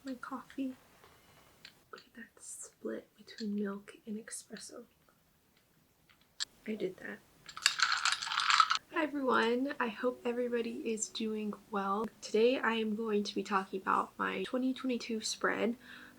my coffee. Look at that split between milk and espresso. I did that. Hi everyone, I hope everybody is doing well. Today I am going to be talking about my 2022 spread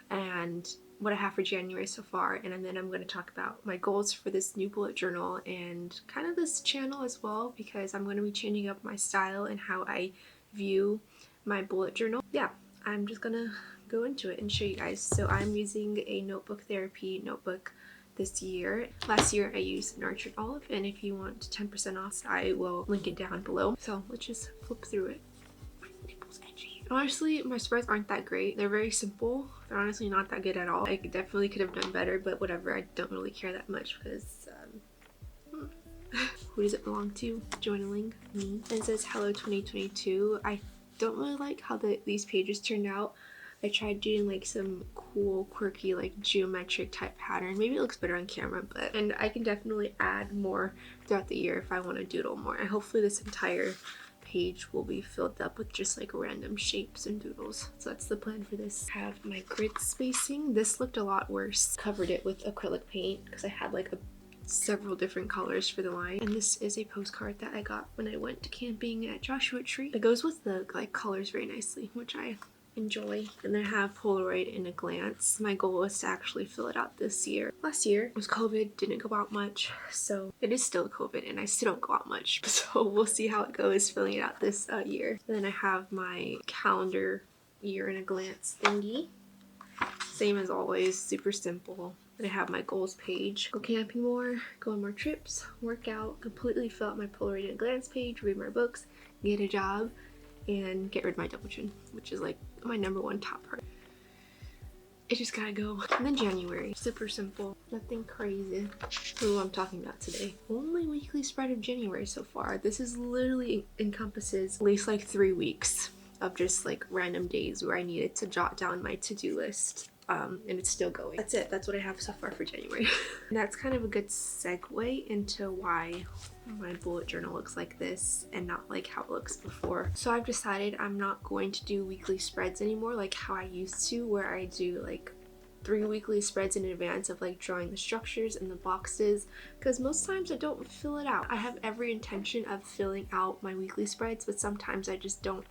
and what I have for January so far, and then I'm going to talk about my goals for this new bullet journal and kind of this channel as well, because I'm going to be changing up my style and how I view my bullet journal. Yeah, I'm just gonna go into it and show you guys. So I'm using a notebook therapy notebook this year. Last year I used Nurtured Olive, and if you want 10% off, I will link it down below. So let's just flip through it. My nipple's edgy. Honestly, my spreads aren't that great. They're very simple. They're honestly not that good at all. I definitely could have done better, but whatever. I don't really care that much because who does it belong to? Journaling, me. And it says hello 2022. I don't really like how these pages turned out. I tried doing like some cool, quirky, like geometric type pattern. Maybe it looks better on camera, and I can definitely add more throughout the year if I want to doodle more. And hopefully this entire page will be filled up with just like random shapes and doodles. So that's the plan for this. I have my grid spacing. This looked a lot worse. Covered it with acrylic paint because I had like several different colors for the line. And this is a postcard that I got when I went camping at Joshua Tree. It goes with the like colors very nicely, which I enjoy. And then I have Polaroid in a glance. My goal is to actually fill it out this year. Last year was COVID, didn't go out much, so it is still COVID and I still don't go out much, so we'll see how it goes filling it out this year. And then I have my calendar year in a glance thingy, same as always, super simple. Then I have my goals page. Go camping more, go on more trips, work out, completely fill out my Polaroid in a glance page, read more books, get a job, and get rid of my double chin, which is like my #1 top priority. It just gotta go. And then January, super simple, nothing crazy. Who I'm talking about today. Only weekly spread of January so far. This is literally encompasses at least like 3 weeks of just like random days where I needed to jot down my to-do list. And it's still going. That's it. That's what I have so far for January. And that's kind of a good segue into why my bullet journal looks like this and not like how it looks before. So I've decided I'm not going to do weekly spreads anymore like how I used to, where I do like 3 weekly spreads in advance of like drawing the structures and the boxes, because most times I don't fill it out. I have every intention of filling out my weekly spreads, but sometimes I just don't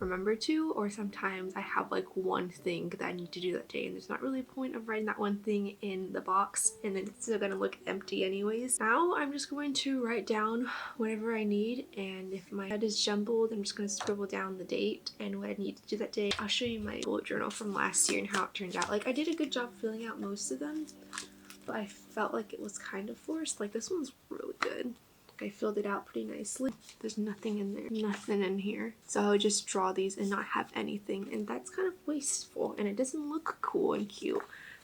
remember to, or sometimes I have like one thing that I need to do that day and there's not really a point of writing that one thing in the box and then it's still gonna look empty anyways. Now I'm just going to write down whatever I need, and if my head is jumbled I'm just going to scribble down the date and what I need to do that day. I'll show you my bullet journal from last year and how it turned out. Like I did a good job filling out most of them, but I felt like it was kind of forced. Like this one's really good. I filled it out pretty nicely. There's nothing in there, nothing in here. So I would just draw these and not have anything, and that's kind of wasteful and it doesn't look cool and cute.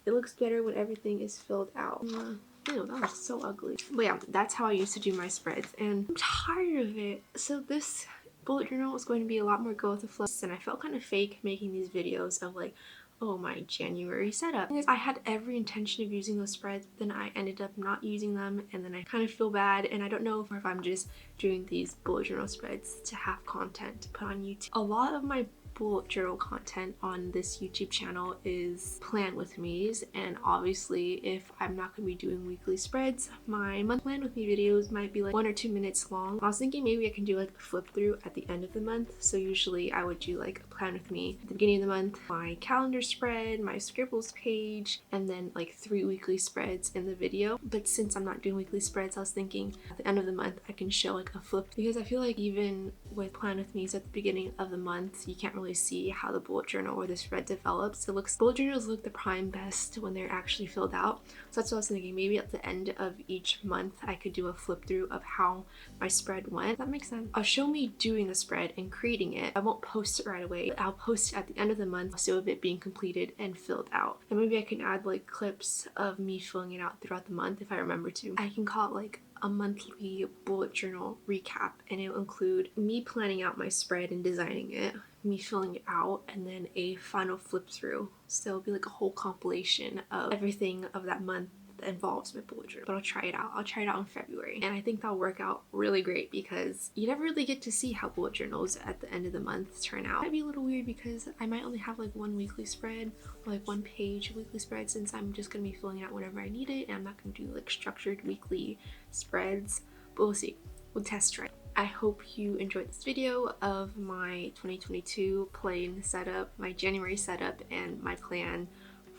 It looks better when everything is filled out. Ew, that was so ugly. But yeah, that's how I used to do my spreads and I'm tired of it. So this bullet journal is going to be a lot more go with the flow, and I felt kind of fake making these videos of like, oh, my January setup. I had every intention of using those spreads, but then I ended up not using them, and then I kind of feel bad, and I don't know if I'm just doing these bullet journal spreads to have content to put on YouTube. A lot of my bullet journal content on this YouTube channel is plan with me's, and obviously if I'm not going to be doing weekly spreads, my month plan with me videos might be like 1 or 2 minutes long. I was thinking maybe I can do like a flip through at the end of the month. So usually I would do like a plan with me at the beginning of the month, my calendar spread, my scribbles page, and then like 3 weekly spreads in the video. But since I'm not doing weekly spreads, I was thinking at the end of the month I can show like a flip, because I feel like even with plan with me's at the beginning of the month you can't really see how the bullet journal or the spread develops. Bullet journals look the prime best when they're actually filled out. So that's what I was thinking. Maybe at the end of each month I could do a flip through of how my spread went. That makes sense. I'll show me doing the spread and creating it. I won't post it right away. I'll post it at the end of the month, so of it being completed and filled out. And maybe I can add like clips of me filling it out throughout the month if I remember to. I can call it like a monthly bullet journal recap, and it will include me planning out my spread and designing it, me filling it out, and then a final flip through. So it'll be like a whole compilation of everything of that month that involves my bullet journal, but I'll try it out. I'll try it out in February, and I think that'll work out really great because you never really get to see how bullet journals at the end of the month turn out. It might be a little weird because I might only have like one weekly spread or like one page weekly spread, since I'm just gonna be filling it out whenever I need it, and I'm not gonna do like structured weekly spreads, but we'll see. We'll test try. I hope you enjoyed this video of my 2022 plain setup, my January setup, and my plan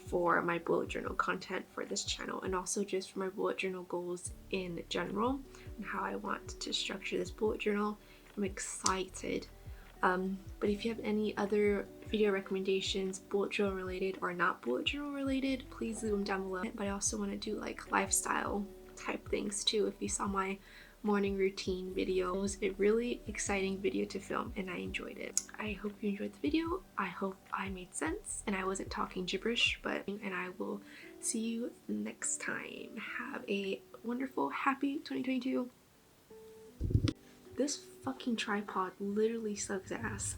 for my bullet journal content for this channel, and also just for my bullet journal goals in general and how I want to structure this bullet journal. I'm excited. But if you have any other video recommendations, bullet journal related or not bullet journal related, please leave them down below. But I also want to do like lifestyle type things too. If you saw my morning routine video, it was a really exciting video to film and I enjoyed it. I hope you enjoyed the video. I hope I made sense and I wasn't talking gibberish, and I will see you next time. Have a wonderful, happy 2022. This fucking tripod literally sucks ass.